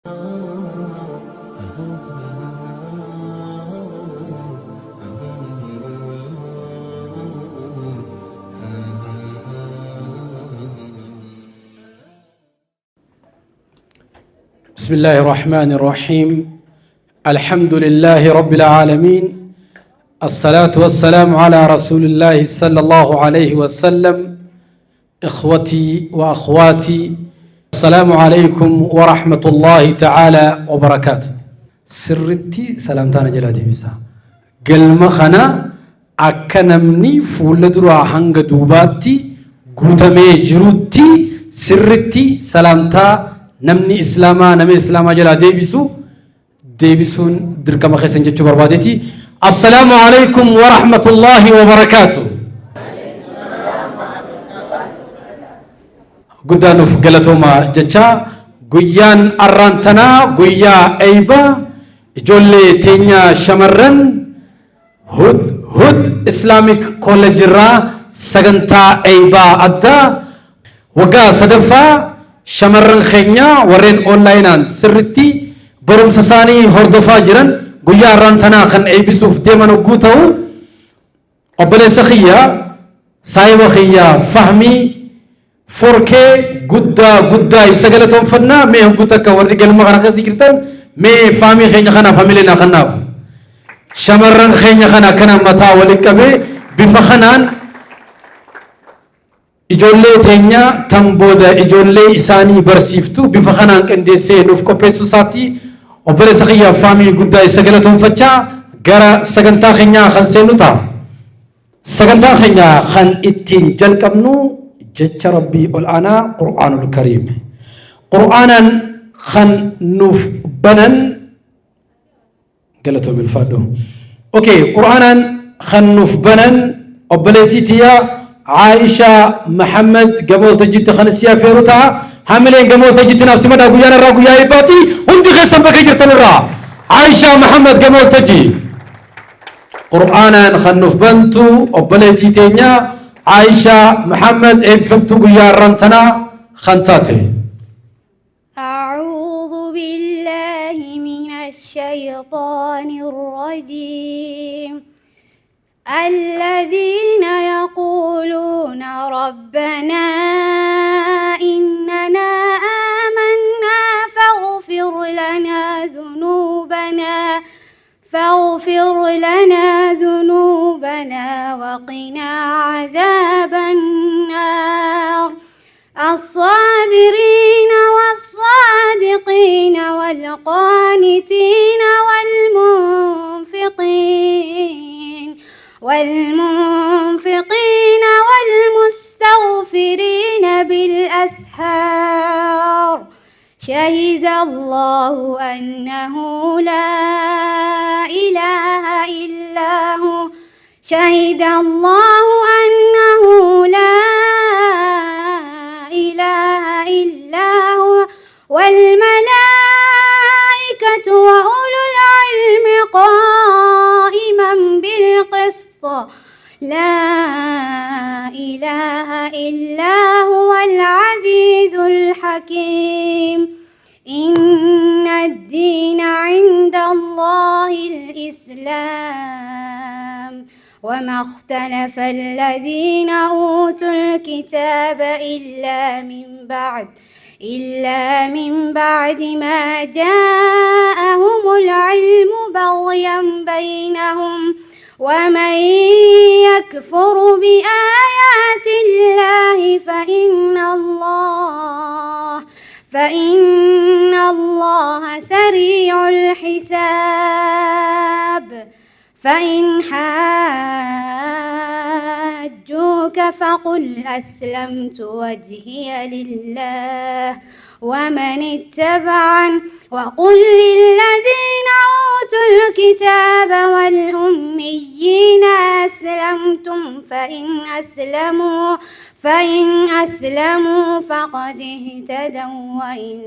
بسم الله الرحمن الرحيم. الحمد لله رب العالمين، الصلاة والسلام على رسول الله صلى الله عليه وسلم. إخوتي وأخواتي، السلام عليكم ورحمة الله تعالى وبركاته. سرتي سلامتنا جلاتي بسا قل مخنا أكنمني فولدرا هنگ دوباتي قوتمي جروتي سرتي سلامتا نمني إسلاما جلا ديبسون دركم خيسن جتشو بربادتي. السلام عليكم ورحمة الله وبركاته. قدانو فقلتوما جتشا قيان أرانتنا قيا أيبا جولي تينيا شمرن هد إسلاميك كولج را سغنتا أيبا أدى وقا صدفا شمرن خينيا ورين أونلاينان سرتي برمس ثاني هردفا جرن قيا رانتنا خن أيبسوف ديمانو قوتو أبلي سخيا سايب خيا فهمي فوركي قدا يسقلتهم فنا ميه قوتك ورقل مغرق ذكرتن مي فامي خينيا خنا فاميلنا خناف شمرن خينيا خنا كنا متا ولكبه بفخنان إجولة تينيا تنبودا إجولة إساني برسيفتو بفخنان كندي سينوف كوبيتسو ساتي وبرز خيا فامي قدا يسقلتهم فتشا غرا سغنتا خينيا خن سينوتا سغنتا خينيا خن اتين جلقمنو جج ربي الآن قرآن الكريم قرآنا خن نوف بنن قالتو بالفادو اوكي قرآنا خن نوف بنن وبليتي تيا عائشة محمد قبول تجيت خنسيا فيروتا حاملين قبول تجيت نفسي مدى قيانا را قيا يباتي هندي خيسن بكي جرتن را عائشة محمد قبول تجي قرآنا خنوف بنتو وبليتي تينيا عائشة محمد ابفتو قيا رانتنا خنتاتي. أعوذ بالله من الشيطان الرجيم. الذين يقولون ربنا إننا آمنا فاغفر لنا ذنوبنا وقنا عذاب النار. الصابرين والصادقين والقانتين والمنفقين والمستغفرين بالأسحار. شهد الله أنه لا إله إلا هو. شهد الله أنه لا إله إلا هو والملائكة وأولو العلم قائما بالقسط. لا إله إلا هو العزيز الحكيم. إن الدين عند الله الإسلام وما اختلف الذين أوتوا الكتاب إلا من بعد ما جاءهم العلم بغيا بينهم. ومن يكفر بآيات الله فإن الله سريع الحساب. فإن حاجوك فقل أسلمت وجهي لله ومن اتبعني وقل للذين أوتوا الكتاب والأميين أسلمتم فإن أسلموا فقد اهتدوا وإن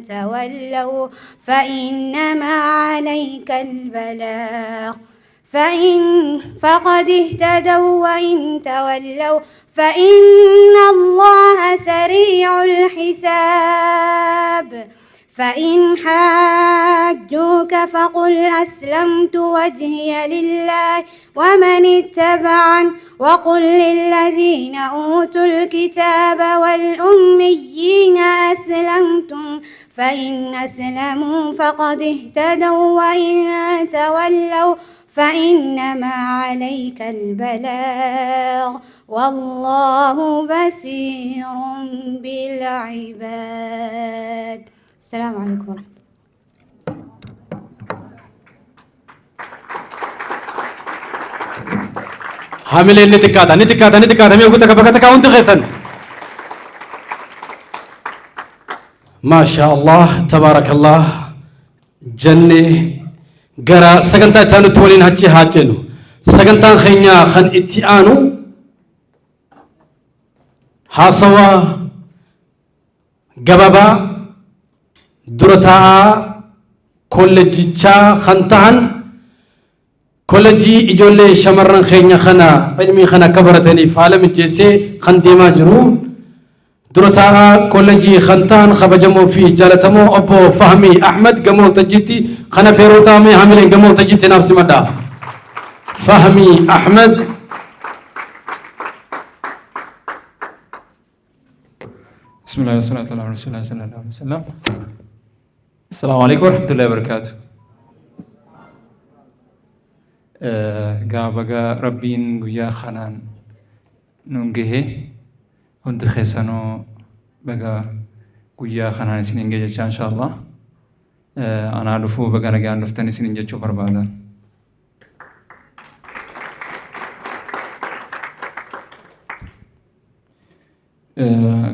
تولوا فإنما عليك البلاغ. فقد اهتدوا وإن تولوا فإن الله سريع الحساب. فإن حاجوك فقل أسلمت وجهي لله ومن اتبعن وقل للذين أوتوا الكتاب والأميين أسلمتم فإن أسلموا فقد اهتدوا وإن تولوا فإنما عليك البلاغ والله بصير بالعباد. السلام عليكم ورحمة الله. حاملين نتكاتا ميوكوتا كبكتا وانت خيسن. ما شاء الله تبارك الله. جنة غرا سغنتا تانو تولين هاتشي هاتشينو سغنتا خينيا خن اتيانو هاسوا غبابا درتا كولجيچا خنتان كولجي اجولي شمرن خينيا خنا علمي خنا كبرتني فالم جيسي خنديما جرو درتا كولجي خنتان خبجمو في جالتمو ابو فهمي احمد جمول تجيتي خنا فيروتا مي عاملين جمول تجيتي نفس مدى فهمي احمد. بسم الله والصلاة على رسول الله صلى الله عليه وسلم. السلام عليكم ورحمة الله وبركاته. بقى ربين قيا خنان نونجه هند خسانو بقى قيا خنان سنين جيجا إن شاء الله. أنا أعرفه بقى رجع نفتني سنين جيجا بربادا.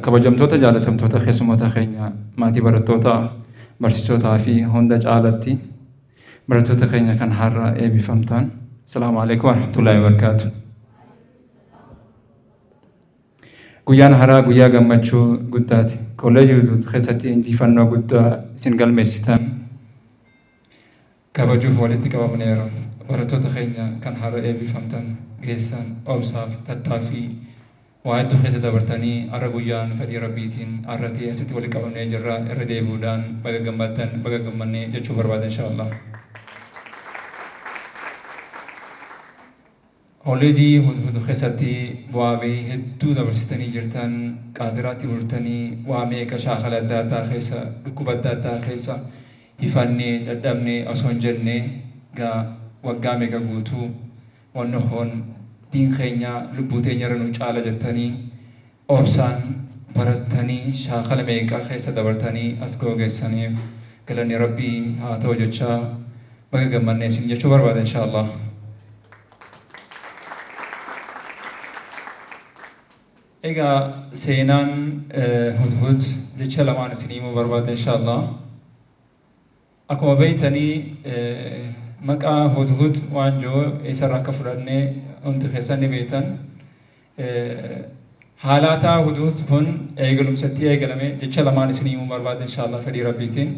kabajamtoota jaalatamtoota keessummoota keenya maatii barattoota barsiisotaa fi hunda caalatti barattoota keenya kan har'a eebbifamtan assalaamu alaykum warahmatullaahi wabarakaatu. Guyyaan har'aa guyyaa gammachuu guddaati. Kolleejii keessatti injifannoo guddaa isin galmeessitan kabajuuf walitti qabamneera. Barattoota keenya kan har'a eebbifamtan geessan obsaaf tattaaffii وعد خيسة دبرتني أرجويان فدي ربيتين أرتي أستي ولي كوني جرا إردي بودان بقى جمبتن بقى جمبني جتشو برباد إن شاء الله. أولادي هدو خيساتي بوابي هدو دبرستني جرتن قادراتي ورتني وامي كشاخل الداتا خيسة ركوبات داتا خيسة يفني ددمني أسونجني جا وقامي كجوتو ونخون دين خينيا لبوتين يرنو على جتني أوبسان برتني شاخل ميكا خيسة دبرتني أسكو جسني كلني ربي هاتو جتشا بقى جمعني سنجة شبر بعد إن شاء الله. إيجا سينان هدهد جتشا لمان سنيمو برباد إن شاء الله. أكو بيتني مكا هدهد وانجو إسرا كفرني أنت خسني بيتن حالاتا هدوث هن أيقلم ستي أيقلمي جتشا لمان سنيمو برباد إن شاء الله فدي ربيتين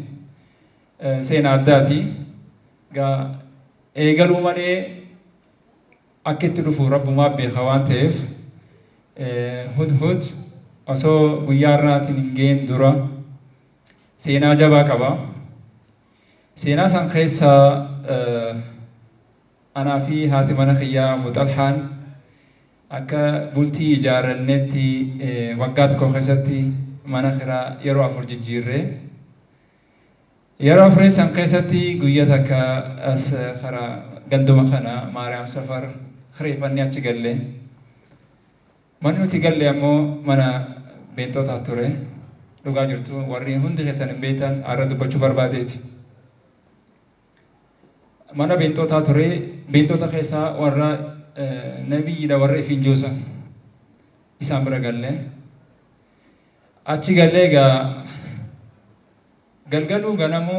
سين عداتي قا أيقلو مني أكيد تلفو رب ما بخوان تيف هدهد أسو بيارنا تنين درا سينا جبا كبا سينا سنخيسا أنا في هاتي منخيا مطلحان أكا بولتي جارنتي وقات كوخيستي منخرا يرو أفر جيجيري يرو أفر سنخيستي قوية أكا أس خرا قندو مخنا ماريام سفر خريفاني أتشغلي منو تغلي أمو منا بنتو تاتوري لغا جرتو ورين هندي خيسان بيتان أردو بچو برباديتي mana bintota ture bintota khesa warra nabi da warra finjosa isaan bira galle achi galle ga galgalu ganamu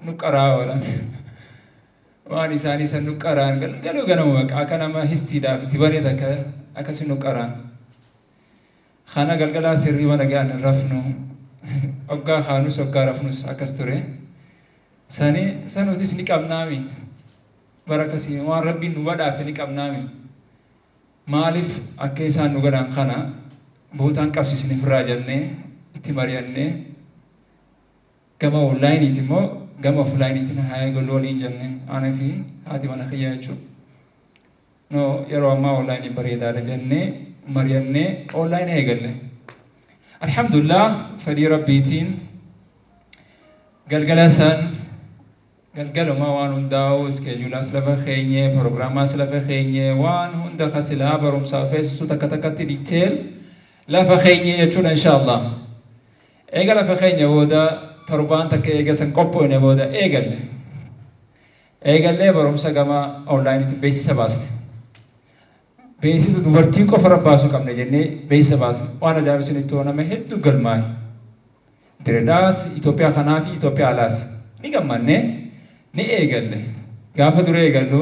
nuqara wala waan isaani san nuqaraan galgalu ganamu akka nama histida tibare taka akasi nuqaraan khana galgala sirri wana gaan rafnu ogga khanu sogga rafnus akas ture sani sanutis niqabnaami barakasi waan rabbiin nu badhaasanii qabnaami maaliif akka isaan nu godhan kana bootaan qabsiisanii firraa jennee itti mari'annee gama onlaayiniiti immoo gama offlaayiniitiin haa eegallu waliin jenne ana fi haati mana kiyyaa jechuudha. No yeroo ammaa onlaayinii bareedaadha jennee mari'annee onlaayinii eegalle. Alhamdulillah fedhii rabbiitiin galgala san galgaluma waan hundaa'u iskeejuulaas lafa keenye proogiraamaas lafa keenye waan hunda kasilaa barumsaa feesisu takka takkatti diteel lafa keenye jechuudha inshaallah. Eega lafa keenya booda torbaan takka eega san qophoone booda eegallee barumsa gama onlaayiniitiin beeksisa baasne. Beeksisa dubartii qofa rabbaasuu qabna jennee beeksisa baasne. Waan ajaa'ibsiinitti ooname hedduu galmaa'e. Diredaas Itoophiyaa kanaa fi Itoophiyaa alaas ni gammannee ni eegalle. Gaafa dura eegallu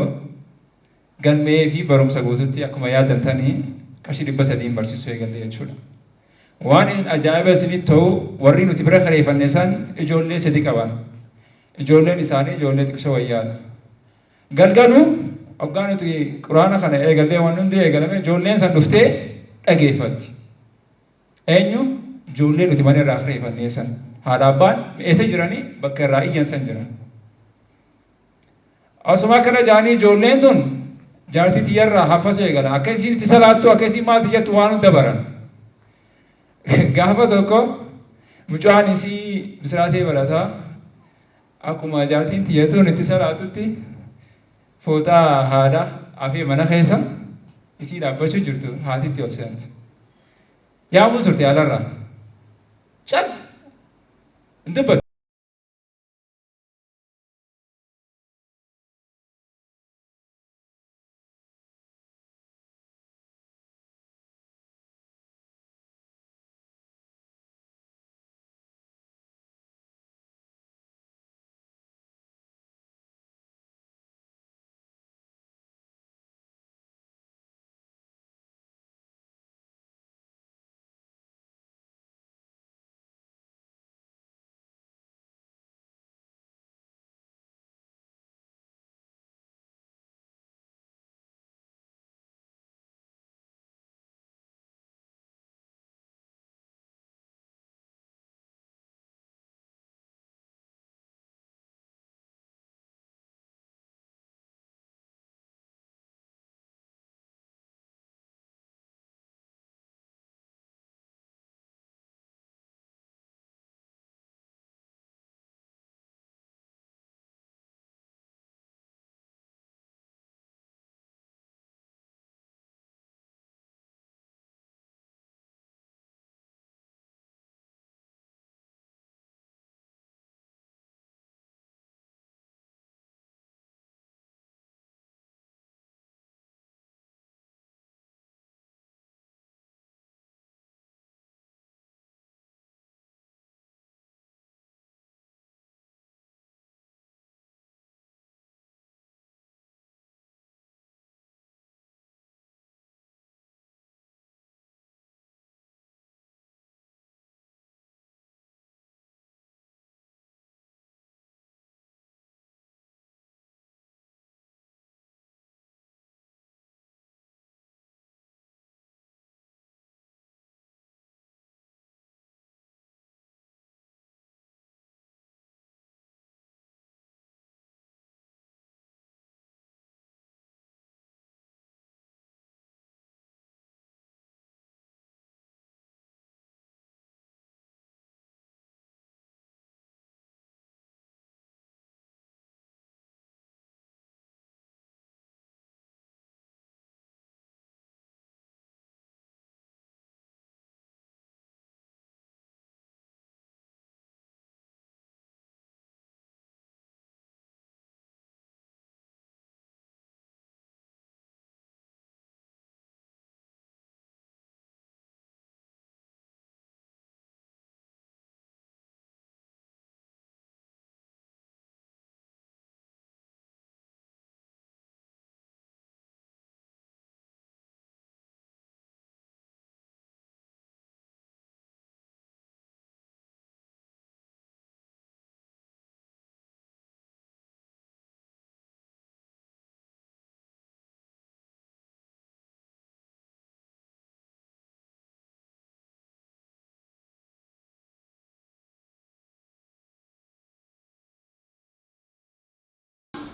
galmee fi barumsa guututti akkuma yaadantanii qarshii 300 barsiisuu eegalle jechuudha. Waan ajaa'iba isinitti ta'u warri nuti bira kareeffanne san ijoollee 3 qaban. Ijoolleen isaanii ijoollee xiqqoo wayyaadha. Galgalu hoggaa nuti quraana kana eegallee waan hundi eegalame ijoolleen san dhuftee dhageeffatti. Eenyu? Ijoollee nuti mana irraa kareeffannee san. Haadha abbaan eessa jiranii bakka irraa iyyan san jiran. Asuma kana jaanii ijoolleen tun jaartii tiyyarraa hafas eegala. Akka isiin itti salaattu akka isiin maal tiyyattu waan hunda baran. Gaafa tokko mucaan isii bisiraatee barataa akkuma jaartiin tiyyatuun itti salaatutti fooxaa haadha afee mana keessa isii dhaabbachuu jirtu haatitti ol seenti. Yaamuu turte alarraa. Cal! Hin dubbatu.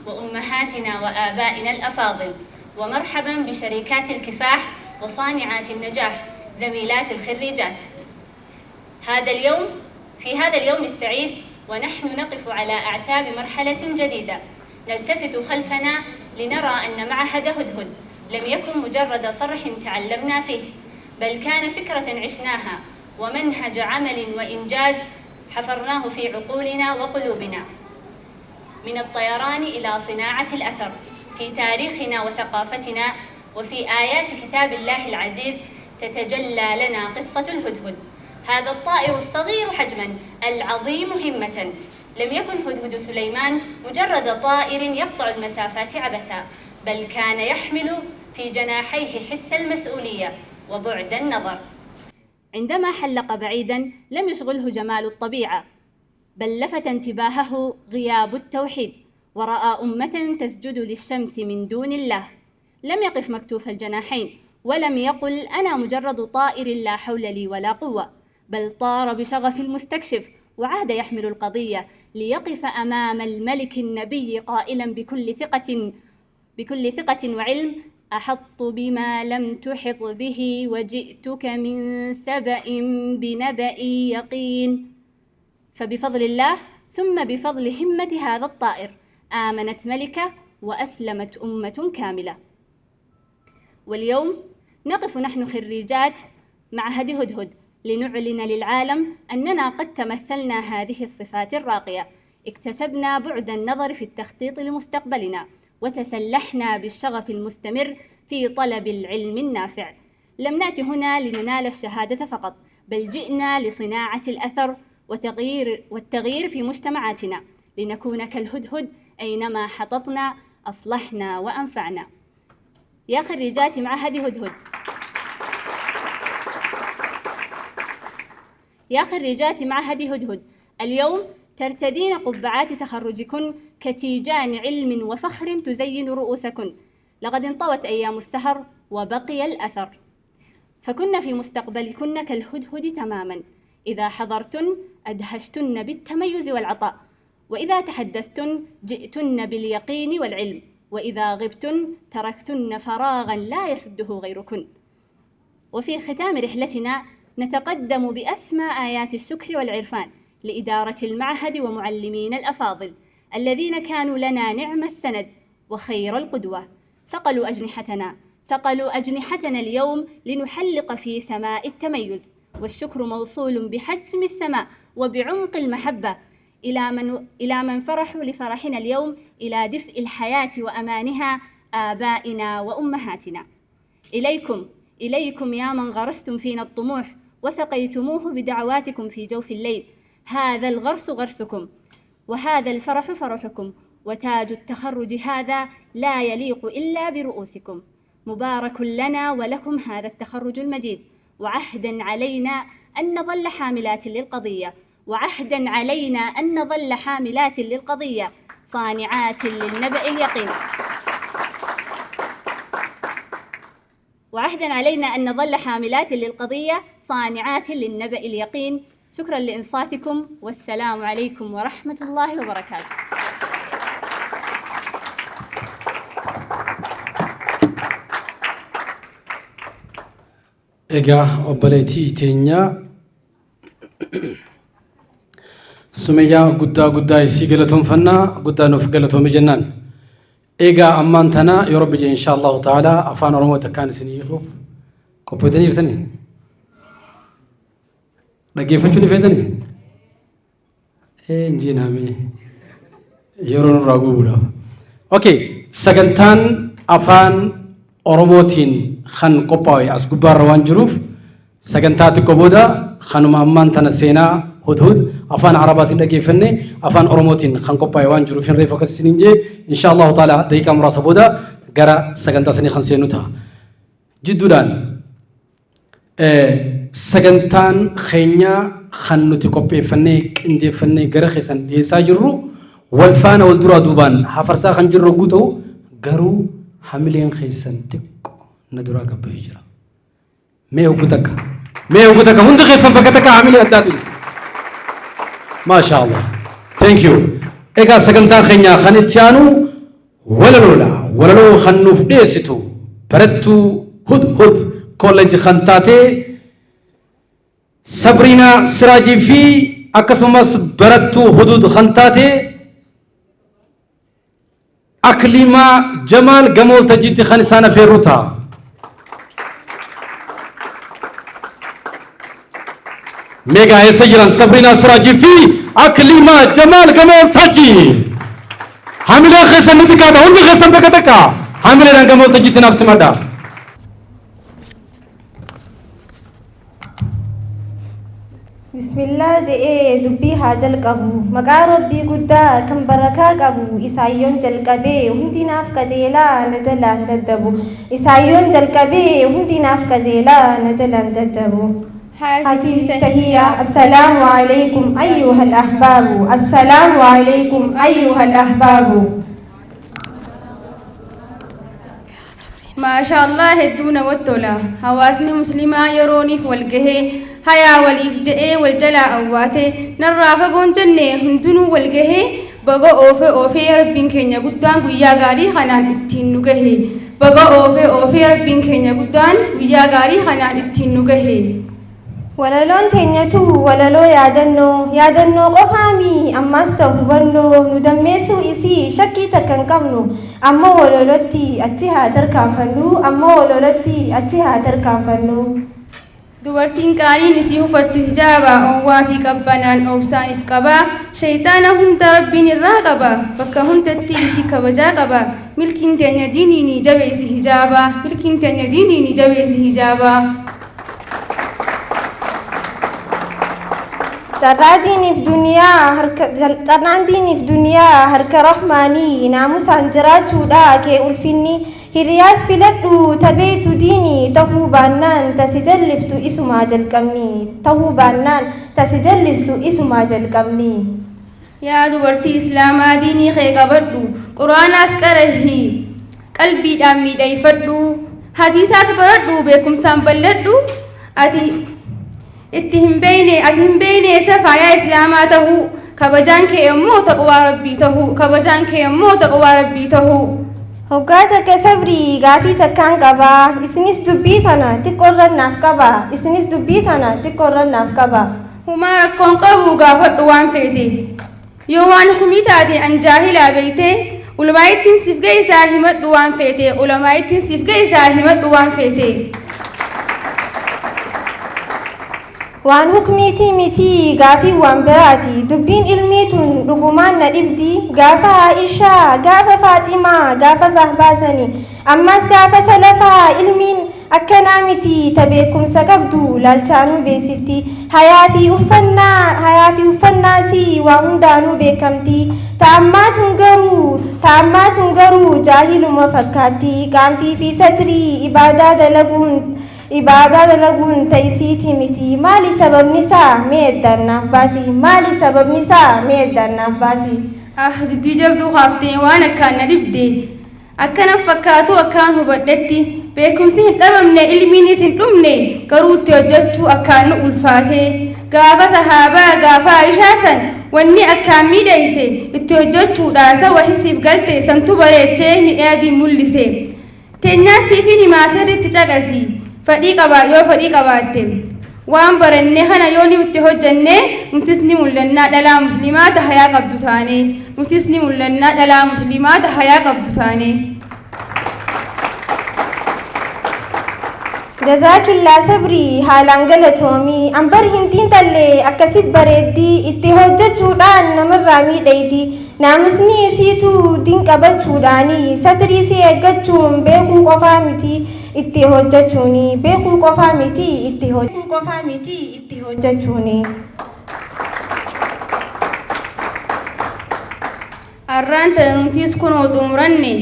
وأمهاتنا وآبائنا الأفاضل، ومرحبا بشركات الكفاح وصانعات النجاح زميلات الخريجات. في هذا اليوم السعيد ونحن نقف على أعتاب مرحلة جديدة، نلتفت خلفنا لنرى أن معهد هدهد لم يكن مجرد صرح تعلمنا فيه، بل كان فكرة عشناها ومنهج عمل وإنجاز حفرناه في عقولنا وقلوبنا. من الطيران إلى صناعة الأثر في تاريخنا وثقافتنا وفي آيات كتاب الله العزيز تتجلى لنا قصة الهدهد، هذا الطائر الصغير حجماً العظيم همة. لم يكن هدهد سليمان مجرد طائر يقطع المسافات عبثاً، بل كان يحمل في جناحيه حس المسؤولية وبعد النظر. عندما حلق بعيداً لم يشغله جمال الطبيعة، بل لفت انتباهه غياب التوحيد، ورأى أمة تسجد للشمس من دون الله. لم يقف مكتوف الجناحين ولم يقل أنا مجرد طائر لا حول لي ولا قوة، بل طار بشغف المستكشف وعاد يحمل القضية ليقف أمام الملك النبي قائلا بكل ثقة وعلم: أحط بما لم تحط به وجئتك من سبأ بنبأ يقين. فبفضل الله ثم بفضل همة هذا الطائر آمنت ملكة وأسلمت أمة كاملة. واليوم نقف نحن خريجات معهد هدهد لنعلن للعالم أننا قد تمثلنا هذه الصفات الراقية، اكتسبنا بعد النظر في التخطيط لمستقبلنا، وتسلحنا بالشغف المستمر في طلب العلم النافع. لم نأتي هنا لننال الشهادة فقط، بل جئنا لصناعة الأثر والتغيير في مجتمعاتنا، لنكون كالهدهد أينما حططنا أصلحنا وأنفعنا. يا خريجات معهد هدهد، يا خريجات معهد هدهد، اليوم ترتدين قبعات تخرجكن كتيجان علم وفخر تزين رؤوسكن. لقد انطوت أيام السهر وبقي الأثر، فكن في مستقبلكن كالهدهد تماما. إذا حضرتن أدهشتن بالتميز والعطاء، وإذا تحدثتن جئتن باليقين والعلم، وإذا غبتن تركتن فراغا لا يسده غيركن. وفي ختام رحلتنا نتقدم بأسمى آيات الشكر والعرفان لإدارة المعهد ومعلمين الأفاضل الذين كانوا لنا نعم السند وخير القدوة. ثقلوا أجنحتنا اليوم لنحلق في سماء التميز، والشكر موصول بحجم السماء وبعمق المحبة إلى من فرحوا لفرحنا اليوم، إلى دفء الحياة وأمانها، آبائنا وأمهاتنا. إليكم يا من غرستم فينا الطموح وسقيتموه بدعواتكم في جوف الليل. هذا الغرس غرسكم، وهذا الفرح فرحكم، وتاج التخرج هذا لا يليق إلا برؤوسكم. مبارك لنا ولكم هذا التخرج المجيد، وعهدا علينا أن نظل حاملات للقضية، وعهدا علينا أن نظل حاملات للقضية صانعات للنبأ اليقين، وعهدا علينا أن نظل حاملات للقضية صانعات للنبأ اليقين. شكرا لإنصاتكم، والسلام عليكم ورحمة الله وبركاته. إيجا أبليتي تينيا سميا قدا يسيقلتهم فنا قدا نفقلتهم جنان. إيجا أمانتنا يا رب إن شاء الله تعالى أفان رموة كان سنيخوف كوبوتني يرتني لقيفتوني فيدني إنجينا مي يرون راغولا. أوكي سجنتان أفان أورموتين خان قباي أسكبار روان جروف سجنتات كوبودا خانم أمانتنا سينا هدهد أفان عربات اللي فني أفان أورموتين خان قباي وان جروفين ريفوكس سنينجي إن شاء الله تعالى ديكا مراسبودا جرا سجنتا سني خنسينوتها جدودان سجنتان خينيا خنوتي كوبي فني كندي فني جرا خسن يساجرو والفان والدرا دوبان حفرسا خنجرو قوتو جرو حملين خيسن تك ندرا قبيجرا ميو قوتك هند خيسن بكتك حملين داتي ما شاء الله ثانك يو. إيجا سجنتان خينيا خنتيانو وللو خنوف ديستو برتو هد كولج خنتاتي سبرينا سراجي في أكسمس برتو هدود خنتاتي أكليما جمال جمول تجيتي خنسانة في روتا ميجا يسجلن سبرينا سراجي في أكليما جمال جمول تجي حامل خسن نتكا هون خسن بكتكا حامل جمول تجيتي نفس مدى بسم الله دبي هاجل قبو مقا ربي قدا كم بركا قبو إسايون جل قبي هندي ناف كديلا نجلا نددبو إسايون جل قبي هندي ناف كديلا نجلا نددبو حفيظ تهيا السلام عليكم أيها الأحباب السلام عليكم أيها الأحباب ما شاء الله الدون والتولا هواسني مسلمة يروني في والجه هيا والإفجاء والجلاء أواته نرافقون جنة هندنو والجه بقى أوفي ربين كنيا قدان ويا غاري خنان التين نجه بقى أوفي ربين كنيا قدان ويا غاري خنان التين نجه وللون تنيتو وللو يادنو قفامي أما استوبنو ندمسو إسي شكي تكنكمنو أما ولولتي أتيها تركان فنو أما ولولتي أتيها تركان فنو dubartiin qaaliin isii uffattu hijaaba owwaa fi qabbanaan obsaaniif qaba shayxaana hunda rabbiin irraa qaba bakka hundatti isii kabajaa qaba milkiin teenya diiniini jabeessi hijaaba milkiin teenya diiniini jabeessi hijaaba Carraan diiniif duniyaa harka rahmaanii naamusaan jiraachuudha kee ulfinni hiriyaas filadhu tabeetu diini tahuu baannaan tasi jalliftu isumaa jalqabni tahuu baannaan tasi jalliftu isumaa jalqabni yaa dubartii islaamaa diinii kee qabadhu quraanaas qarahi qalbiidhaan miidhayfadhu hadiisaas baradhu beekumsaan balladhu ati hin beeyne safayaa islaamaa tahuu kabajaan kee immoo taqwaa rabbii tahuu kabajaan kee immoo taqwaa rabbii tahuu hoggaa takka sabrii gaafii takkaan qaba isinis dubbii tana xiqqoorrannaaf qaba isinis dubbii tana xiqqoorrannaaf qaba humaa rakkoon qabu gaafadhu waan feete yoo waan hukumii taate an jaahilaa beeyte ulamaayittiin siif geessaa himadhu waan feete ulamaayittiin siif geessaa himadhu waan feete waan hukmiitii miti gaafii waan biraati dubbiin ilmiitun dhugumaan na dhibdi gaafa Aishaa gaafa Faaximaa gaafa Zahbaasani ammas gaafa salafaa ilmiin akkanaa miti tabeekumsa qabdu laalchaanuu beeksifti hayaa fi uffannaasi waa hundaanuu beekamti ta'ammaatun garuu jaahiluma fakkaatti qaanfii fi satrii ibaadaa dalaguun ta'isiiti miti maali sababnisaa mee eddaannaaf baasi maali sababnisaa mee eddaannaaf baasi dubbii jabduu haaftee waan akkaan na dhibde akkana fakkaatu akkaan hubadhetti beekumsi hin dhabamne ilmiinis hin dhumne garuu itti hojjechuu akkaan nu ulfaate gaafa sahaabaa gaafa Aishaa san wanni akkaan miidhayse itti hojjechuudha sawa hisiif galte santu bareechee mi'aadii mul'ise teenyaa siifi himaa sirriitti caqasi fadhii qabaatte waan baranne kana yoo nuti hojjenne nutis ni mul'annaa dhalaa muslimaata hayaa qabdu taane nutis ni mul'annaa dhalaa muslimaata hayaa qabdu taane jazaakillaa sabrii haalaan galatoomii ambar hintiin tallee akkasi bareeddii itti hojjechuudhaan namarraa miidhaydi naamusni isiitu din qabachuudhaani satrii si eeggachuun beekuu qofaa miti itti hojjechuuni beekuu qofaa miti itti hojjechuuni arraan ta'e nutis kunoo xumuranne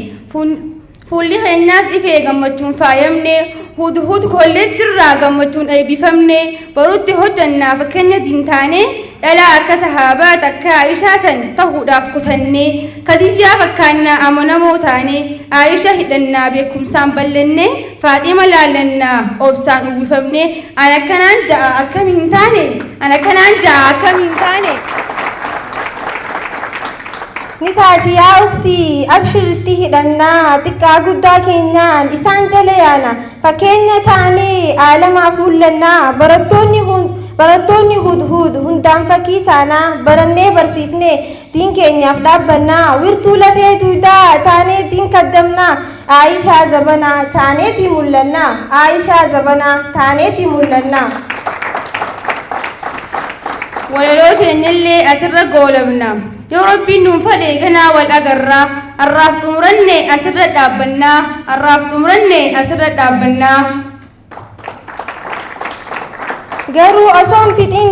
fuulli keenyaas ifee gammachuun faayamne hudhud kolleejjirraa gammachuun eebbifamne barutti hojjannaa fakkeenya diintaane dhalaa akka sahaabaa takka Aishaa san tahuudhaaf kutanne Khadijaa fakkaannaa amanamoo taane Aisha hidhannaa beekumsaan ballanne Faaxima laallannaa obsaan uwwifamne ana kanaan ja'a akkamiin hin taane نتاتي يا أختي أبشرتي هدنا تكا قدا كينيان إسان جليانا فكينيا تاني عالم أفملنا barattoonni hudhud hundaan fakkii taanaa barannee barsiifnee diin keenyaaf dhaabbannaa wirtuu lafee duudaa taanee diin kaddamnaa Aayishaa Zabanaa taaneetii mul'annaa Aayishaa Zabanaa taaneetii mul'annaa. walaloo teenyallee asirra goolabna yoo rabbiin nuun fedhe ganaa wal agarraa har'aaf xumuranne asirra dhaabbannaa. garuu osoon fixin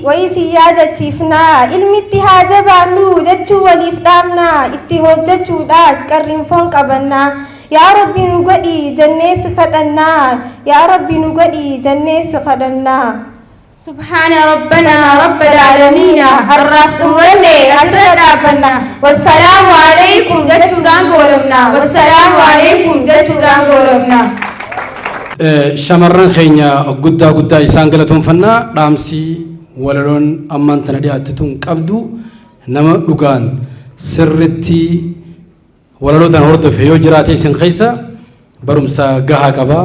wayisi yaadachiifnaa ilmitti haa jabaannu jechuu waliif dhaabnaa itti hojjechuudhaas qarrinfoon qabannaa yaa rabbi nu godhi jennees kadhannaa yaa rabbi nu godhi jennees kadhannaa. سبحان ربنا رب العالمين الرافض مني أسرد أبنا والسلام عليكم جتوران قولنا والسلام عليكم جتوران قولنا. shamarran keenya guddaa isaan galatoonfannaa dhaamsii walaloon ammaan tana dhiyaattuun qabdu nama dhugaan sirritti walalootaan hordofe yoo jiraate isin keessa barumsa gahaa qaba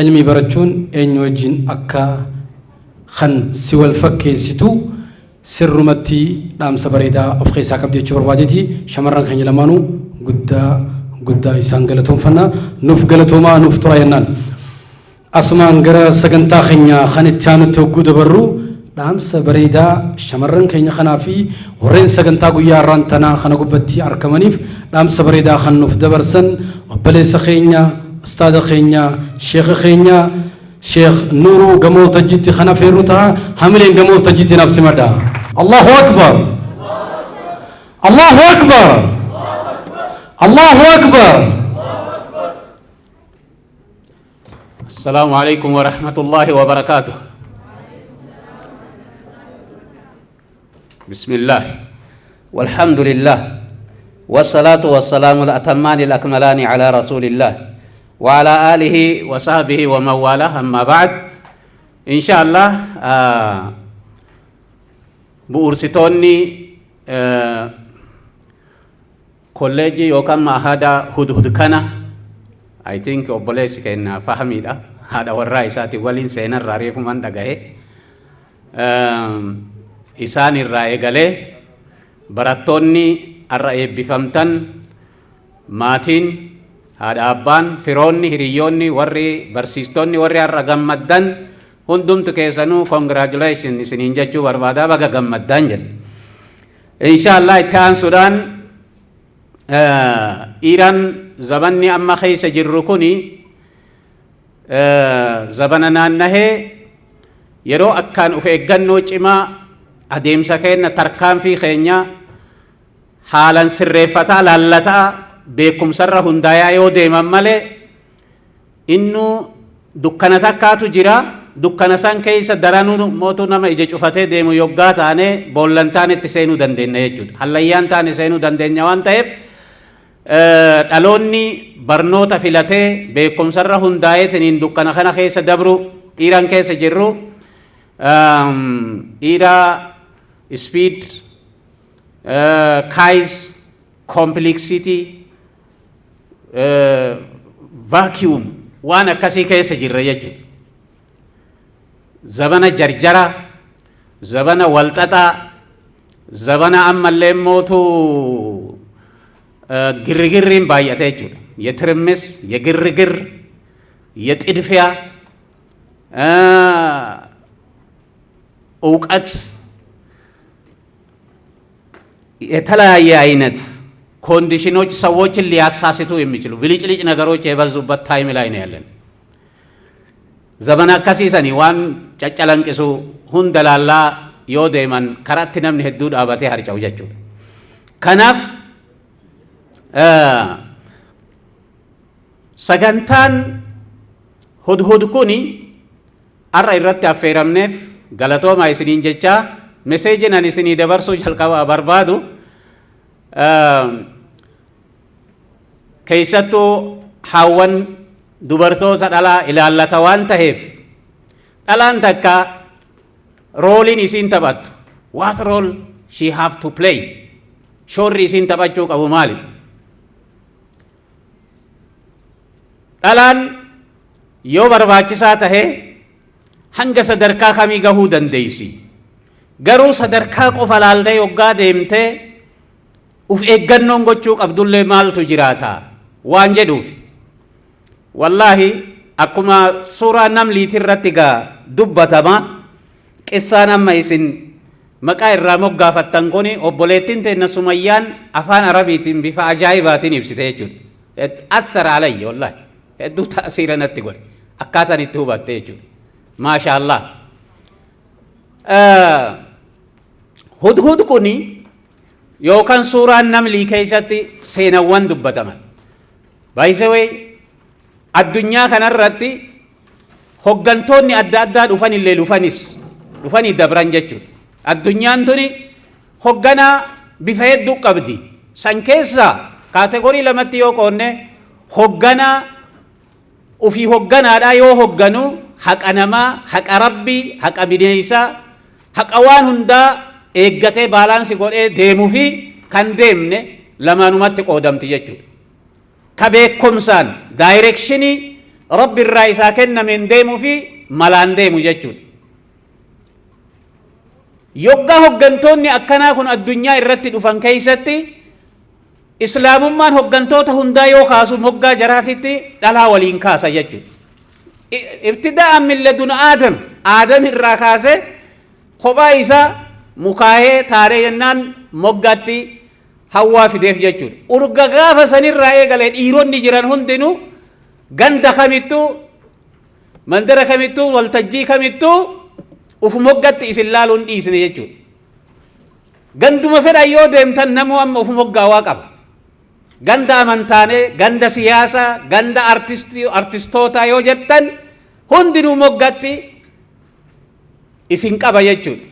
ilmii barachuun eenyu wajjin akka kan si wal fakkeessitu sirrumatti dhaamsa bareedaa of keessaa qabdu jechuu barbaadeeti shamarran keenya lamaanuu guddaa isaan galatoonfannaa nuuf galatoomaa nuuf turaa jennaan. Asumaan gara sagantaa keenya kan itti aanutti hogguu dabarru dhaamsa bareedaa shamarran keenya kanaa fi warreen sagantaa guyyaa har'aan tanaa kana gubbatti argamaniif dhaamsa bareedaa kan nuuf dabarsan obboleessa keenya ustaada keenya sheekha keenya sheekh Nuuruu Gamoo Tajjiitti kana feerru ta'a hamileen Gamoo Tajjiitti naaf simadha. Allahu akbar Allahu akbar Allahu akbar. السلام عليكم ورحمة الله وبركاته. بسم الله والحمد لله والصلاة والسلام الأتمان الأكملان على رسول الله وعلى آله وصحبه ومن والاه أما بعد إن شاء الله بورستوني كوليجي يوكم هذا هدهد كنا I think obboleessi keenya fahamiidha haadha warraa isaati waliin seenarraa reefumaan dhagahe isaan irraa eegalee barattoonni har'a eebbifamtan maatiin haadha abbaan firoonni hiriyoonni warri barsiistonni warri har'a gammaddan hundumtu keessanuu congratulations isiniin jechuu barbaadaa baga gammaddaan jedhe inshaallah itti aansuudhaan Iran zabanni amma keessa jirru kuni zabana naannahee yeroo akkaan of eeggannoo cimaa adeemsa keenya tarkaanfii keenya haalan sirreeffataa laallataa beekumsarra hundaayaa yoo deeman malee innu dukkana takkaatu jira dukkana san keessa daranuu mootuu nama ija cufatee deemu yoggaa taane boollantaan itti seenuu dandeenya jechuudha hallayyaan taane seenuu dandeenya waan ta'eef dhaloonni barnoota filatee beekumsarra hundaa'eetiin dukkana kana keessa dabru dhiiran keessa jirru dhiira speed kais complexity vacuum waan akkasii keessa jirra jechuudha zabana jarjara zabana walxaxaa zabana ammallee mootuu ግርግርን ባያታችሁ የትርምስ የግርግር የጥድፊያ እውቀት የተለያየ አይነት ኮንዲሽኖች ሰዎችን ሊያሳስቱ የሚችሉ ብልጭልጭ ነገሮች የበዙበት ታይም ላይ ነው ያለን ዘመና ከሲሰኒ ዋን ጨጨለንቅሱ ሁንደላላ ዮዴማን ከራት ነምን ሄዱድ አባቴ ሀርጫው ጀቹ ከናፍ sagantaan hudhud kuni har'a irratti affeeramneef galatooma isiniin jecha meseejin ani isinii dabarsuu jalqaba barbaadu keessattuu haawwan dubartoota dhalaa ilaallata waan taheef dhalaan takka rooliin isiin taphattu what role she have to play shoorri isiin taphachuu qabu maali? Dhalaan yoo barbaachisaa tahee hanga sadarkaa kamii gahuu dandeeysi. Garuu sadarkaa qofa laaltee yoggaa deemtee uf eeggannoon gochuu qabdullee maaltu jiraata waan jedhuuf. Wallaahi akkuma suuraa namliitii irratti gaa dubbatama qissaan amma isin maqaa irraa moggaafattan kun obboleettiin teenna Sumayyaan afaan Arabiitiin bifa ajaa'ibaatiin ibsite jechuudha. Athara alayya wallaahi hedduu ta'asiira natti godhe akkaataan itti hubatte jechuudha. Maasha Allah. Hudhud kuni yookaan suuraan namlii keessatti seenawwan dubbataman. Baay'isawee addunyaa kanarratti hoggantoonni adda addaa dhufanillee dhufanii dabran jechuudha. Addunyaan tuni hogganaa bifa hedduu qabdi. San keessaa kaategorii lamatti yoo qoonne hogganaa ufii hogganaadhaa yoo hogganu haqa namaa, haqa rabbii, haqa bineensaa, haqa waan hundaa eeggatee baalaansi godhee deemuu fi kan deemne lamaanumatti qoodamti jechuudha. Ka beekumsaan daayirekshinii rabbi irraa isaa kennameen deemuu fi malaan deemu jechuudha. Yoggaa hoggantoonni akkanaa kun addunyaa irratti dhufan keessatti islaamummaan hoggantoota hundaa yoo kaasu moggaa jaraatitti dhalaa waliin kaasa jechuudha. Ibtidaa'an min ladun Aadam irraa kaase kophaa isaa mukaahee taaree jennaan moggaatti Hawwaa fideef jechuudha. Urga gaafa sanirraa eegalee dhiironni jiran hundinuu ganda kamittuu mandara kamittuu waltajjii kamittuu uf moggatti isin laaluun dhiisne jechuudha. Ganduma fedhan yoo deemtan namuu amma uf moggaawaa qaba. Ganda amantaanee, ganda siyaasaa, ganda artistootaa yoo jettan hundinuu moggatti isin qaba jechuudha.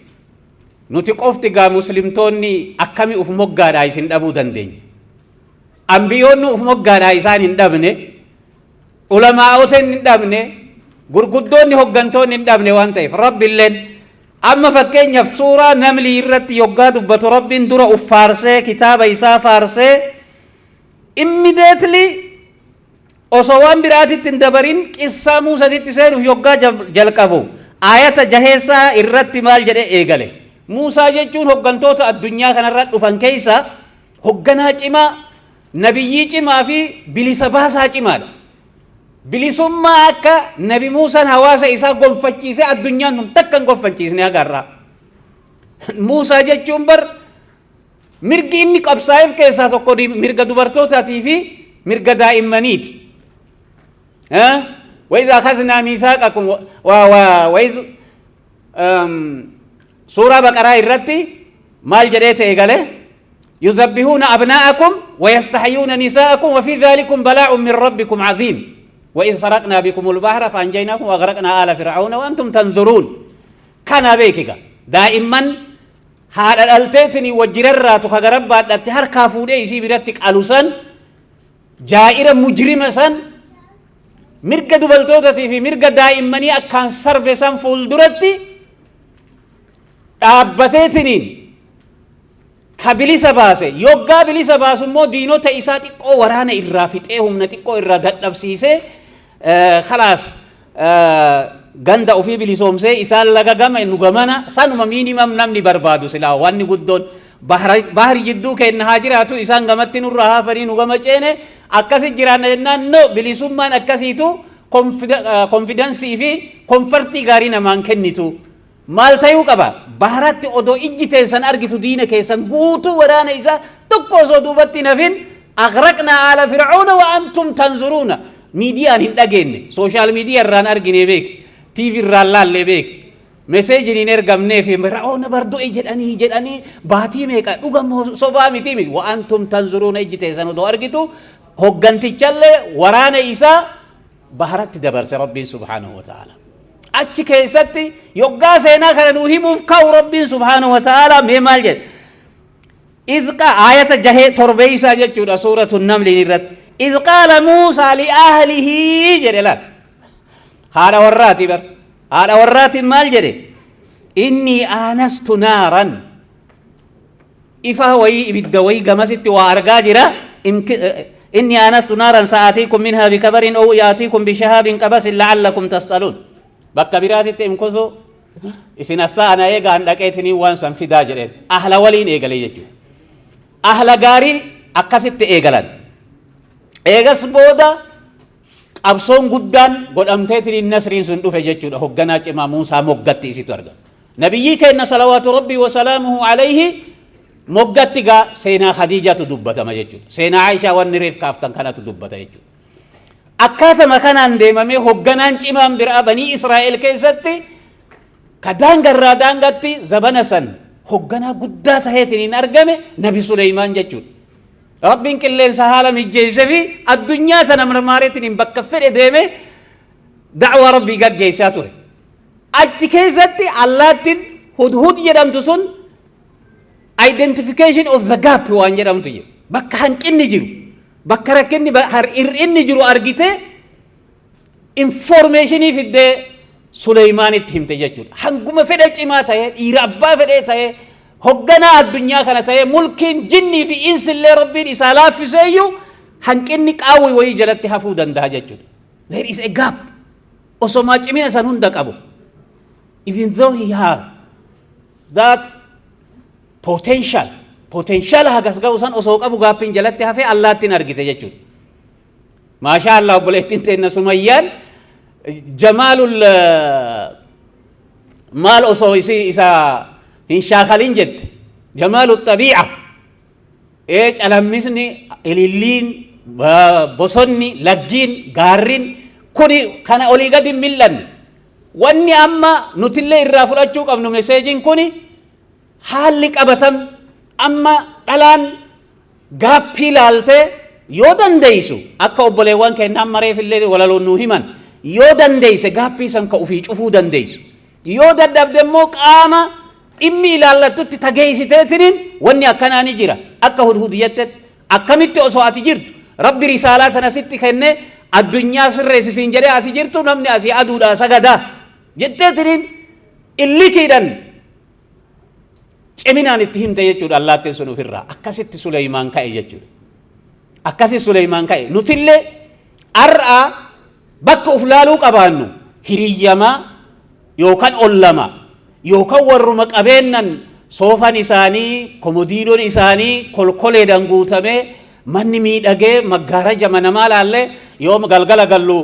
Nuti qofti gaa muslimtoonni akkami uf moggaadhaa isin dhabuu dandeenya. Ambiyoonni uf moggaadhaa isaan hin dhabne, ulamaa'oteen hin dhabne, gurguddoonni hoggantoonni hin dhabne waan ta'eef rabbiilleen amma fakkeenyaaf suuraa namlii irratti yoggaa dubbatu rabbiin dura uf faarsee kitaaba isaa faarsee immediately osoo waan biraatitti hin dabarin qissaa Muusatitti seenuuf yoggaa jalqabu ayata jaheessaa irratti maal jedhe eegale. Muusaa jechuun hoggantoota addunyaa kanarra dhufan keessa hogganaa cimaa, nabiyyii cimaa fi bilisa baasaa cimaadha. Bilisummaa akka nabi Muusaan hawaasa isaa gonfachiisee addunyaan nun takka hin gonfachiisne agarra. Muusaa jechuun bar mirgi inni qabsaa'eef keessaa tokko mirga dubartootaatii fi mirga daa'immaniiti. وإذا أخذنا ميثاقكم وإذ سورة بقرة الرتي مال جريت إيقاله يذبحون أبناءكم ويستحيون نساءكم وفي ذلكم بلاء من ربكم عظيم وإذ فرقنا بكم البحر فأنجيناكم وأغرقنا آل فرعون وأنتم تنظرون كان بيكك دائما هذا الألتيتني وجررات خغرب بعد التهر كافودي يسيب رتك ألوسان جائرة مجرمة سن mirga dubartootatii fi mirga daa'immanii akkaan sarbe san fuuldurratti dhaabbateetiniin ka bilisa baase yoggaa bilisa baasu immoo diinota isaa xiqqoo waraana irraa fixee humna xiqqoo irraa dadhabsiisee khalaas ganda ofii bilisoomsee isaan laga gama nu gamana sanuma miinimam namni barbaadu silaa wanni guddoon bahari jidduu kenna haa jiraatu isaan gamatti nurraa haafanii nu gama ceene akkasi jiraanna jennaan no bilisummaan akkasiitu konfidensii fi konfartii gaarii namaan kennitu maal ta'uu qaba baharatti odoo ijji teessan argitu diina keessan guutuu waraana isaa tokko osoo duubatti nafin agraqna aala fir'auna wa antum tanzuruuna miidiyaan hin dhageenye sooshaal miidiyaa irraan argine beek tiivi irraan laallee beek meseejiniin ergamnee fi fir'auna bardu'e jedhanii baatii meeqa dhugamoo sobaa miti wa antum tanzuruuna ijji teessan odoo argitu hoggantichallee waraana isaa baharatti dabarse rabbiin subhaanahu wa ta'ala achi keessatti yoggaa seenaa kana nuu himuuf ka'u rabbiin subhaanahu wa ta'ala mee maal jedhe idqa ayata jahee torbeysaa jechuudha suuratu namliin irratti idh qaala muusaa liahlihi jedhe laal haadha warraati bar haadha warraatiin maal jedhe innii aanastu naaran إفا وي إبدا وي قمست وأرقا جرا إني آنست نارا سآتيكم منها بكبر أو يأتيكم بشهاب قبس لعلكم تصطلون بكا براتي تمكسو إسن أستا أنا إيغا عندك إتني وانسان في داجرين أهلا ولين إيغا ليجو أهلا غاري أكاسيت إيغالان إيغاس بودا أبصون قدان قد أمتثل النسرين سندو فجتشو هقنا جمع موسى مقدت إسي ترغا نبيي كأن صلوات ربي وسلامه عليه مقدت سينا خديجة تدبتا مجتشو سينا عائشة والنريف كافتن كانت تدبتا جتشو أكاتا مكانان ديمامي هقنا جمع برا بني إسرائيل كيستي كدانغر رادانغتي زبنسن هقنا قدات هيتنين أرغمي نبي سليمان جتشو ربين كلين سهالة مجيسة في الدنيا تنمر مارتين بكفر ديمه دعوة ربي قد جيساتور أتكيزتي الله تن هدهد يدام تسون identification of the gap وان يدام تجي بك هنكين نجرو بك ركين بحر إرئن نجرو أرغيته information في الدي سليمان التهم تججل هنقوم فدأ ما تايه إيرابا فدأ تايه هقنا الدنيا كانت هي ملكين جني في إنس اللي ربي رسالة في زيه هنكنك أوي ويجلت حفودا ده جتول there is a gap أسمع جميع سنون دك أبو even though he had that potential هكذا كوسان أسوق أبو غابين جلت حفي الله تنارجت جتول ما شاء الله بلهتين تنا سميان جمال مال أسويسي إسا إن شاخلين جد جمال الطبيعة إيش ألمسني اللين بصني لجين غارين كوني كان أولي قد ملن واني أما نتلي الرافراتشوك أم نمسيجين كوني حالك أبتم أما الآن غابي لالته يودن ديسو أكا أبوليوان كي نمري في الليل ولا لونو همان يودن ديس غابي سنكا أفيج أفودن ديسو يودن دبدموك آما إمي إلى الله تُتّ تجيسي تأتين وني أكناني جرا أكه هديت أكملت أسوات جرت ربي رسالاتنا ستي خنّة الدنيا في الرئيسين جري أسي جرتو نمني أسي أدودا سجدا جتّتين اللي كيدن أمينا نتهم تيجود الله تنسونه في الرا أكاسيت سليمان كاي يجود أكاسيت سليمان كاي نتيلة أرأى بك أفلالو كبانو هريما يوكان أولما yookaan warruma qabeennan soofan isaanii komodiinoon isaanii kolkoleedhaan guutamee manni miidhagee maggaaraja manamaa laallee yoo galgala gallu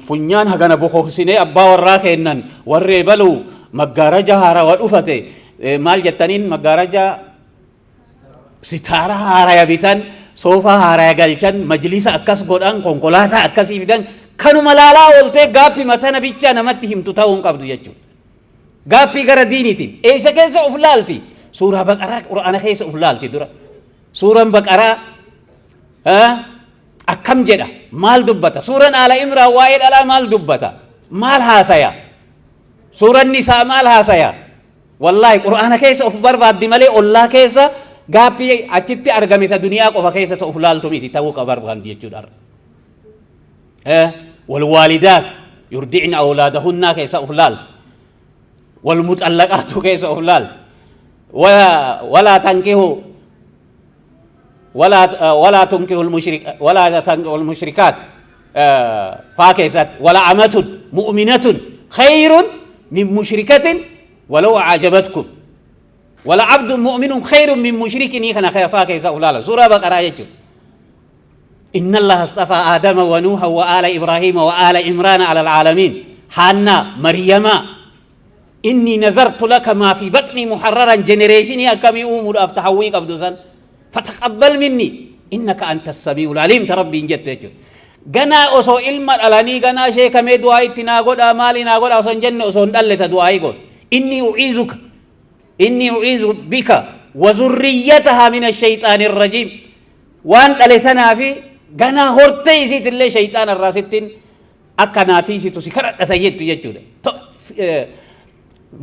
funyaan hagana bokooksinee abbaa warraa kennan warree baluu maggaaraja haarawaa dhufate maal jettaniin maggaaraja sitaara haaraya bitan soofaa haaraya galchan majlisa akkas godhan konkolaataa akkasii fidan kanuma laalaa ooltee gaaffii matana bichaa namatti himtu ta'uun qabdu jechuudha. غابي غير دينيتي إيش كيسة أفلالتي سورة بقرة قرآن كيسة أفلالتي درا سورة بقرة أكم جدا مال دبتا سورة على إمرأة واحد على مال دبتا مال هاسيا سورة النساء مال هاسيا والله قرآن كيسة أفبر بعد دمالي الله كيسة غابي أتيتي أرغمي الدنيا كوفا كيسة أفلالتو ميتي تاو كبر بغان دي جدار والوالدات يرضعن أولادهن كيسة أفلال والمطلقات كيس أفلال ولا تنكحوا ولا تنكحوا المشركات فاكسات ولا أمة مؤمنة خير من مشركة ولو أعجبتكم ولا عبد مؤمن خير من مشرك نيخنا فاكس أفلال سورة بقرة إن الله اصطفى آدم ونوح وآل إبراهيم وآل عمران على العالمين حنا مريم إني نذرت لك ما في بطني محررا جنريشني أكمي أمور أفتحوي قبضا فتقبل مني إنك أنت السميع العليم تربي جت غنا أسو علم الألاني غنا شيء كمي دعاء تناقض أمالي ناقض أسو جنة أسو ندلت دعاء قد إني أعيذ بك وذريتها من الشيطان الرجيم وان دلتنا في غنا هرتي سيت اللي شيطان الراستين أكناتي سيتو سكرت أتيت يجود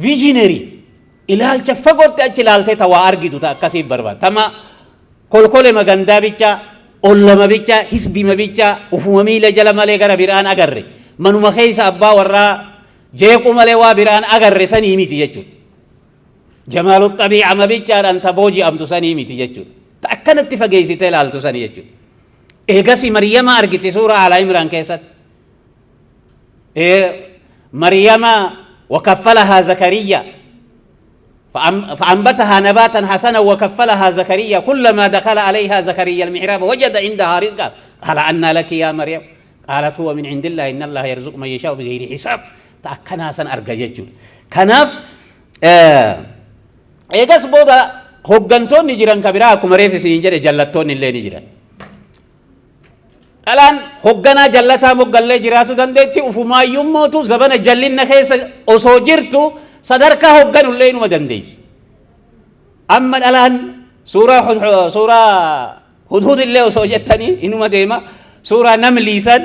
visionary ilaalcha fagootti achi ilaaltee tawaa argitu ta'a akkasiif barbaada. Tama kolkole magandaa bicha ollama bicha hisdima bicha ufuma miila jala malee gara biraan agarre manuma keessa abbaa warraa jeequ malee waa biraan agarre sanii miti jechuudha. جمال الطبيعة ما بيجار أنت بوجي أم تساني ميتي جتشون تأكنت تفجيسي تلال تساني جتشون إيجاسي مريم أرجتي سورة على عمران كيست مريم وكفلها زكريا فأنبتها نباتا حسنا وكفلها زكريا كلما دخل عليها زكريا المحراب وجد عندها رزقا قال أن لك يا مريم قالت هو من عند الله إن الله يرزق من يشاء بغير حساب تأكنا سن أرججون كناف إيجاس بودا هوغانتون نجيران كبيرا كمريف سنجر جلتون اللي نجيران الآن هوغانا جلتا مغلة جراتو دندتي وفما يموتو زبان جلين خيس أسوجرتو صدركا هوغان اللي نما دنديس أما الآن سورة هدهد اللي أسوجتني إنما ديما سورة نمليسان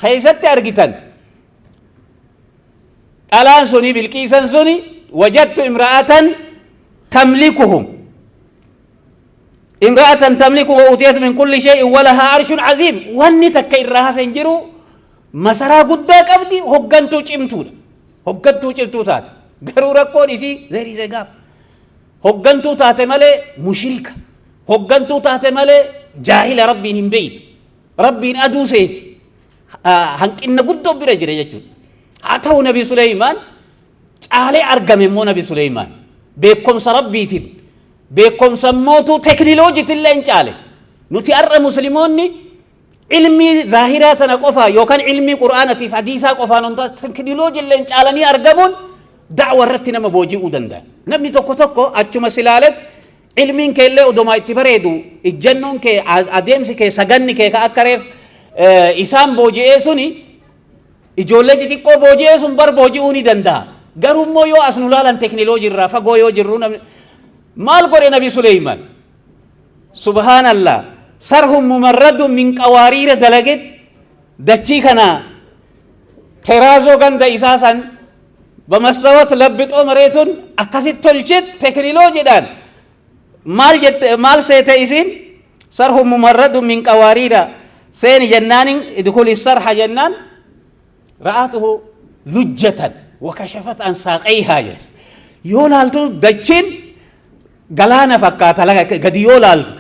خيست أرجتن الآن سوني بالكيسان سوني وجدت امرأة تملكهم امرأة تملك وأوتيت من كل شيء ولها عرش عظيم واني تكيرها فنجرو مسرا قد قبدي هوغانتو چمتو تات غرورا كون إسي زيري زيغاب هوغانتو تات مالي مشرك هوغانتو تات مالي جاهل ربي نمبيت ربي أدو سيت هنك إن قدو برجر يجون أتو نبي سليمان علي أرقم مو نبي سليمان بكم سربيتين بكم سموتو تكنولوجي تلين چاله نتي أرى مسلموني علمي ظاهراتنا قفا يوكان علمي قرآنتي فحديثا قفا ننتا تكنولوجي اللين چالني أرقمون دعوة رتنا مبوجي أودندا نبني توكو توكو أجمع سلالت علمين كي اللي أدوما اتبريدو الجنون كي أديمسي كي سغني كي كأكرف إسام بوجي إيسوني إجولة جتكو بوجي إيسون بر بوجي أوني دندا غرو مو يو أسنولالا تكنولوجي رافا غو يو جرون مال قرأ نبي سليمان سبحان الله سرهم ممرد من قوارير دلقت دچي كنا ترازو غند إساسا بمستوات لبت أمريتون أكاسي تلجت تكنولوجي دان مال سيتيسين سرهم ممرد من قوارير سين جنان ادخل السرح جنان رأته لجة وكشفت عن ساقيها يولالتو دچين غلانا فكاتا لغا غدي يولالتو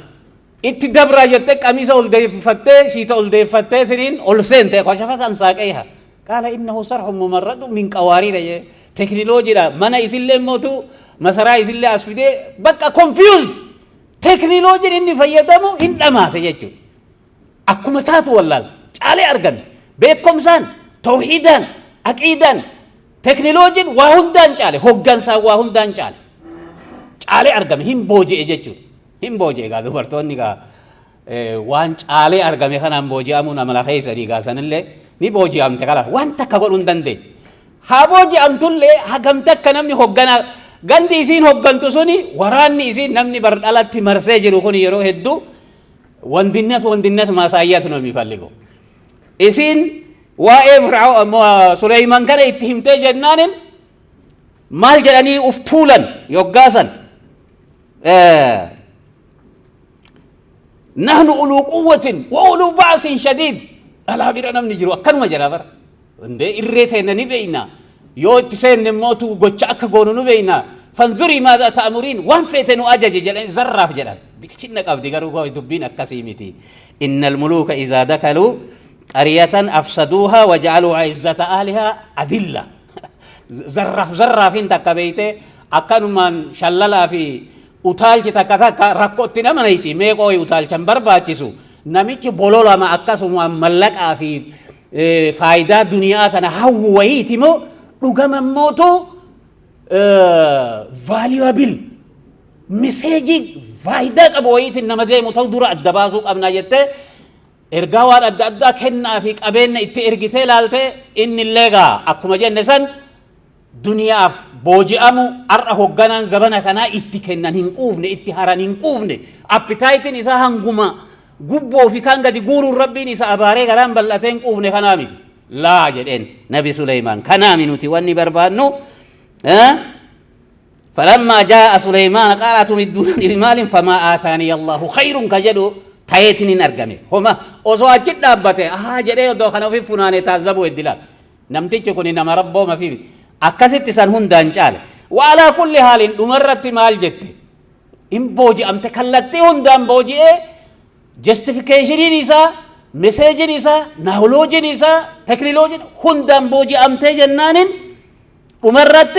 اتي دبرا جتك قميص اول ديفتة شيت اول ديفتة ترين اول سنت كشفت عن ساقيها قال انه سرح ممرد من قوارير تكنولوجي دا منا يسل موتو مسرا يسل اسفدي بقى كونفيوزد تكنولوجي اني فيدمو اندما سيجو اكما تات والله علي ارغن بكم سان توحيدان عقيدان تكنولوجي واهندان چاله هوغانسا واهندان چاله علي ارغم هم بوجي اجچو هم بوجي غا دبرتوني غا وان علي ارغم خنام بوجي امون املا خيسري غا سنله ني بوجي ام تكلا وان تكغلون دندي ها بوجي ام تله هغم تكنمني هوغانا غندي سين هوغانتو سوني وراني سين نمني بردالات مرسي جرو كوني يرو هدو وندنت ما سايات نو ميفالغو اسين وإبرعو سليمان كان اتهمته جنانين مال جلاني افتولا يوغاسا نحن أولو قوة وأولو بعث شديد ألا بيرنا من جرو أكن ما جرابر عند إريتين نبينا يو تسين نموتو غوتشاك غونو نبينا فانظري ماذا تأمرين وان فيتنو أجج جلان زراف جلان بكتشنا قبدي قروا قوي دبين أكاسيمتي إن الملوك إذا دخلوا قرية أفسدوها وجعلوا عزة أهلها أذلة زراف انت بيته أكن من شللا في utaalchi takka takka rakkootti nama nayti meeqoo utaalchan barbaachisu namichi bolola ma akkasuma mallaqaa fi faayidaa duniyaa tana hawwu wayiiti moo dhugama mootu valuable message faayidaa qabu wayiiti nama deemu ta'u dura adda baasuu qabnaa jettee ergaa waan adda addaa kennaa fi qabeenya itti ergitee laaltee inni leegaa akkuma jenne san duniyaaf booji'amu ar'a hogganaan zabana kanaa itti kennan hin quufne itti haran hin quufne appitaayitiin isaa hanguma gubboo fi kan gadi guuruun rabbiin isa abaaree garaan bal'atee hin quufne kanaa miti laa jedheen nabi Suleymaan kanaa minuti wanni barbaadnu فلما جاء سليمان قال أتمدونني بمال فما آتاني الله خير كجدو تايتني نرجمه هما أزواج دابته جدي دوخنا في فنان تعذبوا الدلال نمتي تكوني نما ربو ما في أكست سنهم دانجال وعلى كل حال أمرت مال جت إن بوجي أم تكلتي هندام بوجي justification نيسا مساج نيسا نهولوجي نيسا تكنولوجي هندام بوجي أم تجنان أمرت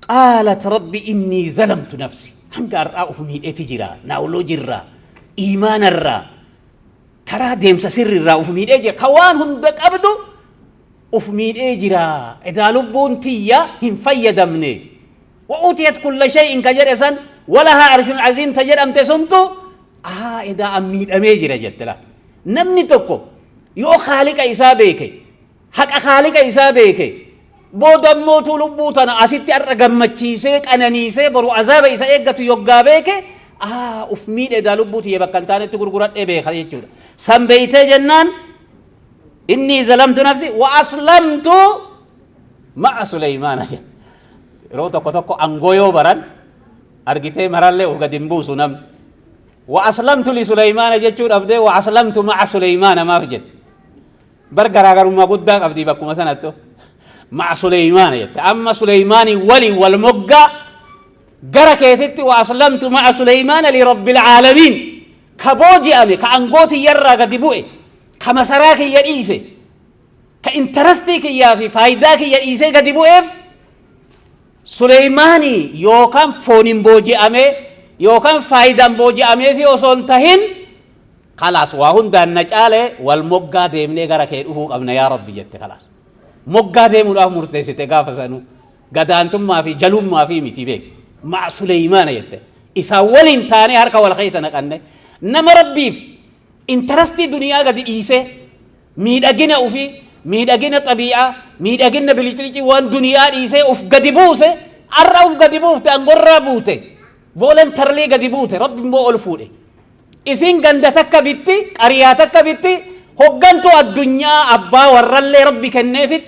قالت ربي إني ظلمت نفسي هنقر أفهمي إتجرا نهولوجي الرا إيمان الرا ترى ديمس سر الرا أفهمي إتجرا كوان هندك أبدو أفهمي إتجرا إذا لبون تيا هم فيدمني وأوتيت كل شيء كجرسا ولها عرش عظيم تجر أم تسمتو إذا أميد أميجر جتلا نمني تكو يو خالق إسابيك حق خالق إسابيك بودم موتو لبوتنا أسيتي أرقم مچيسيك أنانيسي برو عذاب إسايقاتو يقابيك أفميد إذا لبوتي يبقنتاني تقرقرات إبيك خليجور سنبيتي جنان إني ظلمت نفسي وأسلمت مع سليمان جن رو تكو أنغويو بران أرغيتي مرالي وقدمبو سنم وأسلمت لسليمان جتشور أبدي وأسلمت مع سليمان ما فجد برقر ما قد أبدي بكم سنتو مع سليمان جت أما سليمان ولي والمقا قركيتت وأسلمت مع سليمان لرب العالمين كبوجي أمي كأنغوتي يرى قدبوئي كمسراك يئيسي كإنترستيك يا في فايداك يئيسي قدبوئي سليماني يوكان فونين بوجي أمي يوكان فايدان بوجي أمي في أصون تهين خلاص وهون دان نجالي والمقا ديمني غركي أفوق أبنا يا ربي جت خلاص مقا ديمون أف مرتسي تقافة سنو قدانتم ما في جلوم ما في متبيك مع سليمان جت إساولين تاني هركا والخيسة نقني نما ربيف انترستي دنيا قد إيسي ميد أجينا أفي ميد أجينا طبيعة ميد أجينا بليتليتي وان دنيا إيسي أف قد بوسي أرى أف قد بوسي أنقر بوتي voluntarily gadi buute rabbi immoo ol fuudhe isin ganda takka bitti qariyaa takka bitti hoggantu addunyaa abbaa warrallee rabbi kenneefit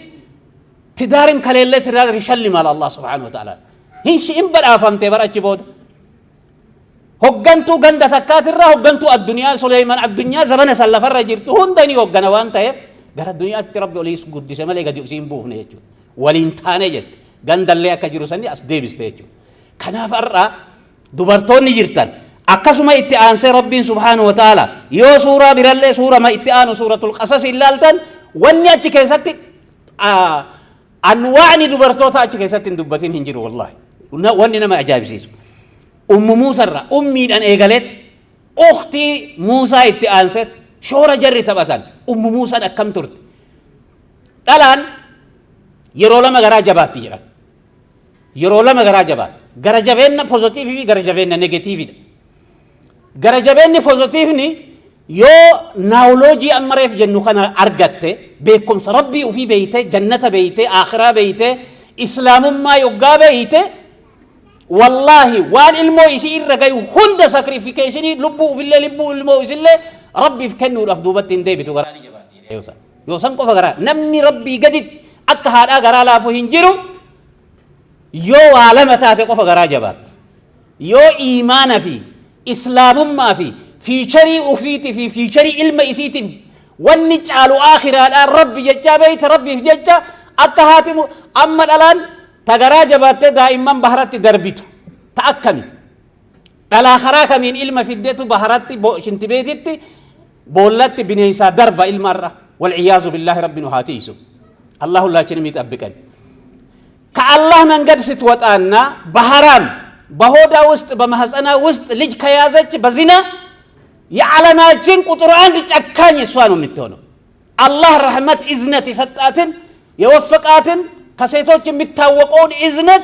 tidaarin kaleellee tidaarin shalli mal Allah subhanahu wa ta'ala hinshi in badhaafamte barachi booda hoggantu ganda takkaatirraa hoggantu addunyaa Suleymaan addunyaa zabana sallafarra jirtu hundani hoggana waan ta'eef gara addunyaatti rabbi oliis guddise malee gadi usiin buufne jechuudha waliin taane jette gandallee akka jiru sani as deebiste jechuudha kanaaf arraa dubartoonni jirtan akkasuma itti aansee rabbiin subhanahu wa ta'ala yoo suuraa birallee suura ma itti aanu suuratul qasas ilaaltan wanni achi keessatti anwaani dubartoota achi keessatti hin dubbatin hin jiru wallahi wanni nama ajaa'ibsiisu ummu muusarra ummiidhan eegaleet ukhtii muusaa itti aanset shoora jarri taphatan ummu muusaan akkam turte dhalaan yeroo lama garaa jabaatti jedhan yeroo lama garaa jabaatti gara jabeenna pozitiivii fi gara jabeenna negatiiviidha gara jabeenni pozitiivni yoo naawoloojii ammareef jennu kana argatte beekumsa rabbii ufii beeyte jannata beeyte akhiraa beeyte islaamummaa yoggaa beeyte wallahi waan ilmoo isii irra gayu hunda sacrificationii lubbuu ufillee lubbuu ilmoo isillee rabbiif kennuudhaaf duubatti hin deebitu garaani jabaatti yoo san qofa garaa namni rabbii gadit akka haadhaa garaa laafu hin jiru yoo waa lama taate qofa garaa jabaatti yoo iimaana fi islaamummaa fi fiicharii ufiiti fi fiicharii ilma isiitiif wanni caalu akhiraadhaan rabbi jecha beeyta rabbiif jecha akka haatimu amma dhalaan tagaraa jabaattee daa'imman baharatti darbitu ta akkami dhalaa karaa kamiin ilma fiddeetu baharatti shinti beetitti boollatti bineensaa darba ilmarra walciyaazu billaahi rabbi nu haatiisu allahu laachini miit abbiqan ከአላህ መንገድ ስትወጣና በሐራም በሆዳ ውስጥ በማህፀና ውስጥ ልጅ ከያዘች በዚና የዓለማችን ቁጥር አንድ ጨካኝ እሷ ነው የምትሆነው አላህ ረህመት እዝነት የሰጣትን የወፈቃትን ከሴቶች የሚታወቀውን እዝነት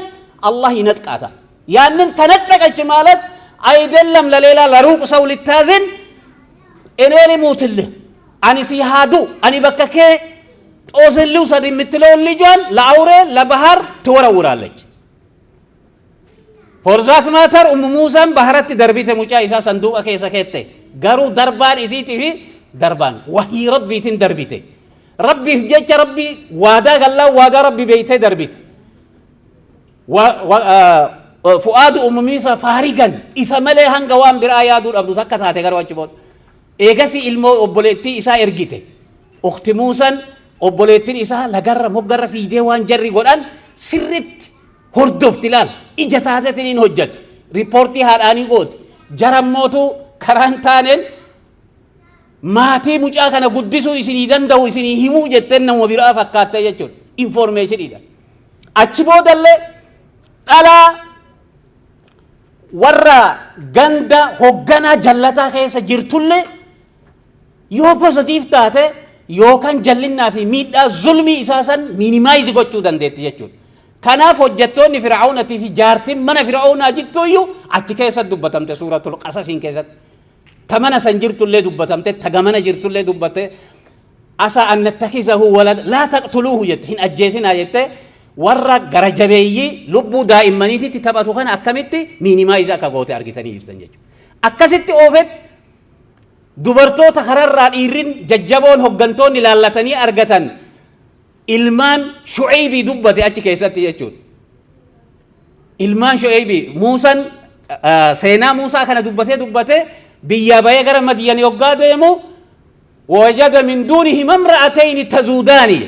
አላህ ይነጥቃታል ያንን ተነጠቀች ማለት አይደለም ለሌላ ለሩቅ ሰው ልታዝን እኔ ልሙትልህ አኒ ሲሃዱ አኒ በከከ ጦስልው ሰድ የምትለውን ልጇን ለአውሬ ለባህር ትወረውራለች ፎርዛት ማተር ሙሳን ባህረት ደርቢተ ሙጫ ኢሳ ሰንዱቀ ከሰ ከተ ገሩ ደርባን ኢሲቲ ፊ ደርባን ወሂ ረቢትን ደርቢተ ረቢ ፍጀቸ ረቢ ዋዳ ገላ ዋዳ ረቢ በይተ ደርቢተ ፉአዱ ሙሚሳ ፋሪገን ኢሳ መለ ሃንገዋን ቢራ ያዱ አብዱ ተከታተ ገርዋች ቦት ኤገሲ ኢልሞ ኦቦሌቲ ኢሳ ኤርጊተ ኡኽቲ ሙሳን obboleettiin isaa lagarra moggarra fiidee waan jarri godhan sirritti hordofti laal ija taatetiniin hojjet riipoortii haadhaanii gooti jarammootu karaan taaneen maatii mucaa kana guddisuu isinii danda'u isinii himuu jetteen nama biraa fakkaattee jechuudha informeeshiniidha achi boodallee dhalaa warra ganda hogganaa jallataa keessa jirtullee yoo positiif taate yookaan jallinnaa fi miidhaa zulmii isaa san miinimaayizi gochuu dandeetti jechuudha. Kanaaf hojjettoonni Fir'aawnaatii fi jaartiin mana Fir'aawnaa jirtuyyuu achi keessatti dubbatamte suuratul Qasasiin keessatti. Ta mana san jirtullee dubbatamte, ta gamana jirtullee dubbatte asaa an nattakisahu walad laa taqtuluuhu jette hin ajjeesinaa jette warra gara jabeeyyii lubbuu daa'immaniititti taphatu kana akkamitti miinimaayizi akka goote argitanii jirtan jechuudha. Akkasitti oofet dubartoota kararraa dhiirrin jajjaboon hoggantoonni laallatanii argatan ilmaan Shu'aybii dubbate achi keessatti jechuudha. Ilmaan Shu'aybii Muusaan seenaa Muusaa kana dubbate biyyaa bayee gara Madiyaan yoggaa deemu wajada min duunihim imra'atayni tazuudaani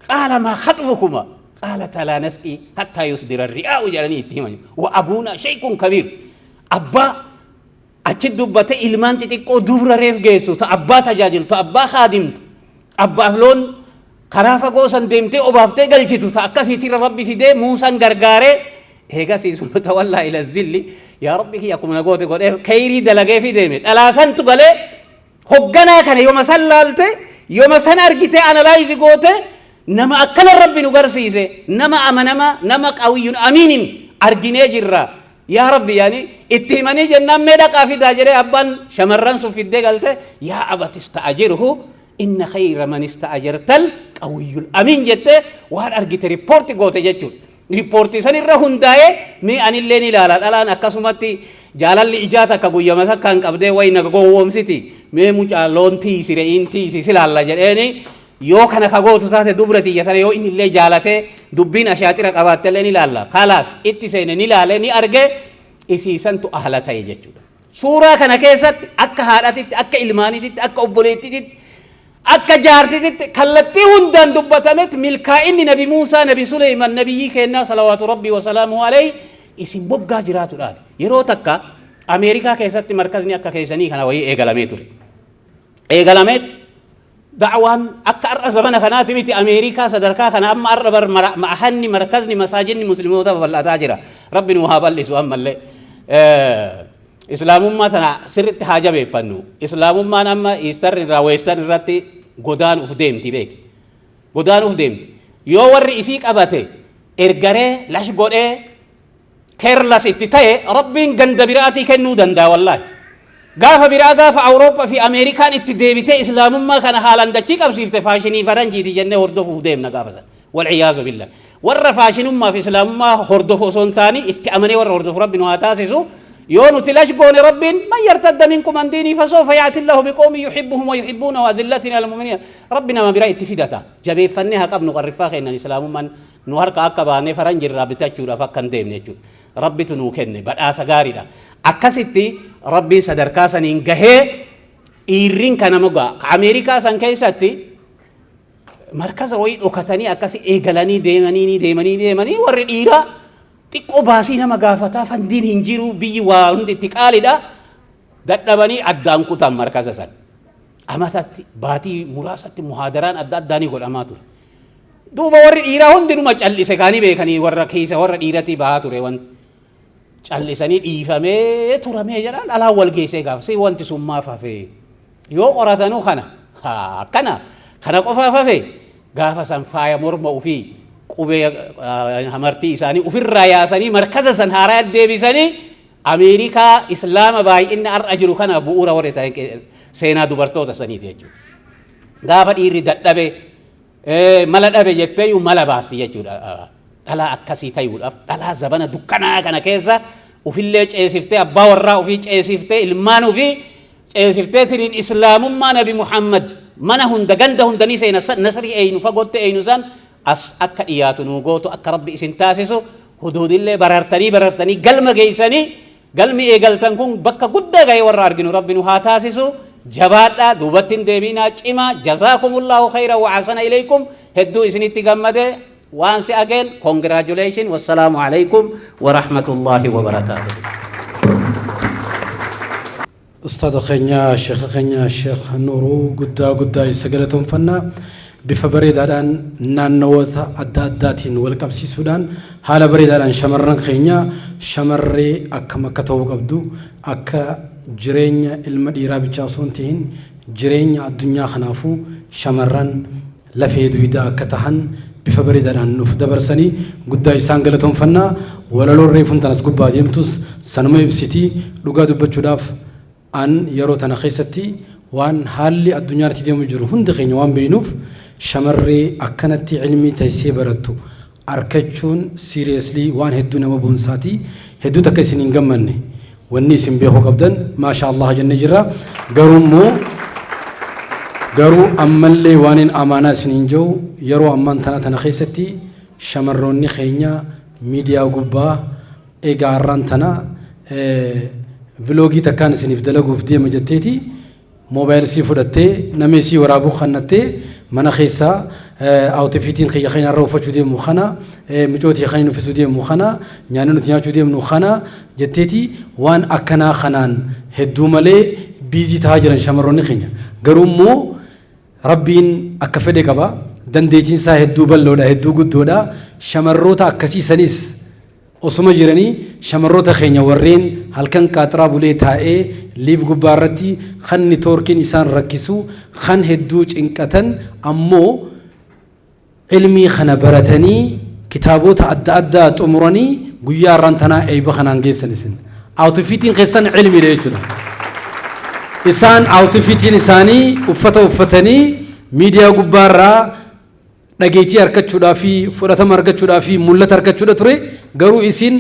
qaala maa khatbukuma قالت لا نسقي حتى يصدر الرعاء جراني اتهمني وابونا شيء كبير ابا اچ دبته علمان تتقو دبر ريف گيسو ابا تجاجل ابا خادم ابا فلون خرافه گوسن ديمتي اوبافته گلچتو اكسيتي ربي في دي موسى غرغاره هيغا سيسو تولى الى الذل يا ربي يقوم نغوت گود خيري دلگه في ديمت الاسن تگله هوگنا كان يوم سلالته يوم سنرگته انالايز گوته نما أكل ربي نقرسيسه نما أمنما نما قوي أمين أرجني جرا يا ربي يعني اتهمني جنة ميدا كافي تاجره أبان شمران سوف يدي قالته يا أبا تستأجره إن خير من استأجرت القوي الأمين جته وهذا أرجت ريبورت قوته جتول ريبورتي سني رهون داي مي أن اللي نلالا الآن أكاسمتي جالال إجازة كقوي مثلا كان كبده وين كقوم سيتي مي مجا لون تي سيرين تي سيسلا جراني yoo kana kagootu taate dubrati yatane yoo inni illee jaalate dubbiin ashaatira qabaattellee ni laalla khalaas itti seene ni laale ni arge isiisantu ahla ta'e jechuudha suuraa kana keessatti akka haadhatitti akka ilmaanititti akka obboleettitti akka jaartititti kallattii hundaan dubbatamet milkaa'inni nabi Muusaa nabi Suleyman nabiyyi kennaa salawaatu rabbii wa salaamuhu alayhi isin boggaa jiraatudhaan yeroo takka Ameerikaa keessatti markazni akka keessanii kana wayii eegalamee ture eegalameet دعوان أكثر زمان كانت ميت أمريكا صدركا كان أما أربر محني مركزني مساجدني مسلمون ده والله تاجرة ربنا وهاب اللي سوام ملة إسلام ما تنا سرت حاجة بيفنو إسلام ما نما إستر راويستر راتي غدان أفديم تبيك غدان أفديم يوور إسيك أبته إرجره لاش غده كيرلا ستتاي ربنا جندبراتي كنو دندا والله غاف برا غاف أوروبا في أمريكا اتدابته إسلام ما كان حالا دقيق أبصير تفاشني فرنجي دي جنة هردفو ديمنا غافزا والعياذ بالله ور فاشن ما في إسلام ما هردفو سنتاني اتأمني ور هردفو ربنا واتاسسو يونو تلاش قول رب من يرتد منكم عن ديني فسوف يأتي الله بقوم يحبهم ويحبونه وذلة على المؤمنين ربنا ما برأي اتفيدتا جبي فنها قبل غرفاخ إن الإسلام من نهارك أكباني فرنجي رابطة جورا فكان ديم نجور ربي تنوكن بدأ سجاري دا أكسيتي ربي صدركا سنين جهة إيرين كان مغا أمريكا سان كيساتي مركز ويد وكتاني أكسي إيجالاني ديماني ورد إيرا تكو باسينا مغافتا فندين هنجيرو بي واند تكالي دا دادباني أدام كتام مركز سان أما تاتي باتي مراسة محاضران أداني قول أماتو دوبا ورد إيرا هندنو ما چالي سكاني بيكاني ورد كيسا ورد إيراتي باتو ريوان callisanii dhiifamee turamee jedhan alaa wal geessee gaafsee wanti sun maaf hafee yoo qoratanuu kana qofaaf hafee gaafa san faaya morma ofii qubee hamartii isaanii ofirraa yaasanii markaza san haaraa deebisanii Ameerikaa islaama baay'inni har'a jiru kana bu'uura warra ta'e seenaa dubartoota saniiti jechuudha. Gaafa dhiirri dadhabe mala dhabe jettee mala baasti jechuudha. dhalaa akkasii ta'uudhaaf dhalaa zabana dukkanaa kana keessa ufillee ceesiftee abbaa warraa ufii ceesiftee ilmaan ufii ceesiftee tiriin islaamummaa nabi Muhammad mana hunda ganda hundanii seena nasrii eeynu fagootte eeynu san as akka dhiyaatu nuu gootu akka rabbi isin taasisu huduudillee barartanii galma geeysanii galmi eegaltan kun bakka guddaa ga'ee warra arginu rabbi nu haa taasisu jabaadhaa duubattiin deebiinaa cimaa jazaakumullahu khayran wa hasana ilaykum hedduu isinitti gammade once again congratulations wassalamu alaikum wa rahmatullahi wa barakatuh. أستاذ خنيا شيخ خنيا شيخ نورو قدا يسجلتهم فنا بفبريد الآن نانوت أداتين والكبسي السودان حالا بريد الآن شمرن خنيا شمري أكما كتوق أبدو أكا جرينيا المديرة بجاسونتين جرينيا الدنيا خنافو شمرن لفيدو إذا كتهن بفبريد الآن نف دبرسني قدا يسانجلتهم فنا ولا لور ريفون تناس قبا ديمتوس سنما يبسيتي لقادو بتشوداف أن يرو تناخيستي وان حالي الدنيا تديم يجرو هند خيني وان بينوف شمري أكنتي علمي تيسيبرتو أركتشون سيريسلي وان هدو نما بونساتي هدو تكيسين إنجمني وني سنبيهو قبدن ما شاء الله جن جرا قرو أمالي وانين أمانا سنينجو يرو أمان تناخيستي شمروني خينيا ميديا قبا إيقاران تنا فلوجي تكان سنيف دلقو في دي مجتتي موبايل سي فرتة نمسي ورابو خنتة مناخيسا أو تفيتين خي خينا روفة شو دي مخنا مجوتي خينا في سودي مخنا نيانو تيان شو دي مخنا جتتي وان أكنا خنان هدو ملي بيزي تهاجرن شمروني خينا قرومو ربين أكفدي كبا دنديتين سا هدو بلودا هدو قدودا شمروتا أكسي سنيس osuma jirani shamarroota keenya warreen halkan qaatraa bulee taa'ee liif gubbaarratti khanni toorkiin isaan rakkisu khan hedduu cinqatan ammoo ilmii kana baratanii kitaabota adda addaa xumuranii guyyaa irraan tanaa eeba kanaan geessan isin awtifiitiin keessan ilmiidha jechuudha isaan awtifiitiin isaanii uffata uffatanii miidiyaa gubbaarraa dhageetii argachuudhaa fi fudhatama argachuudhaa fi mul'ata argachuudha ture garuu isin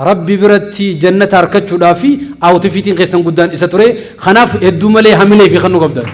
rabbi biratti jannata argachuudhaa fi awtifiitiin keessan guddaan isa ture kanaaf hedduu malee hamilee fi kan nu qabdan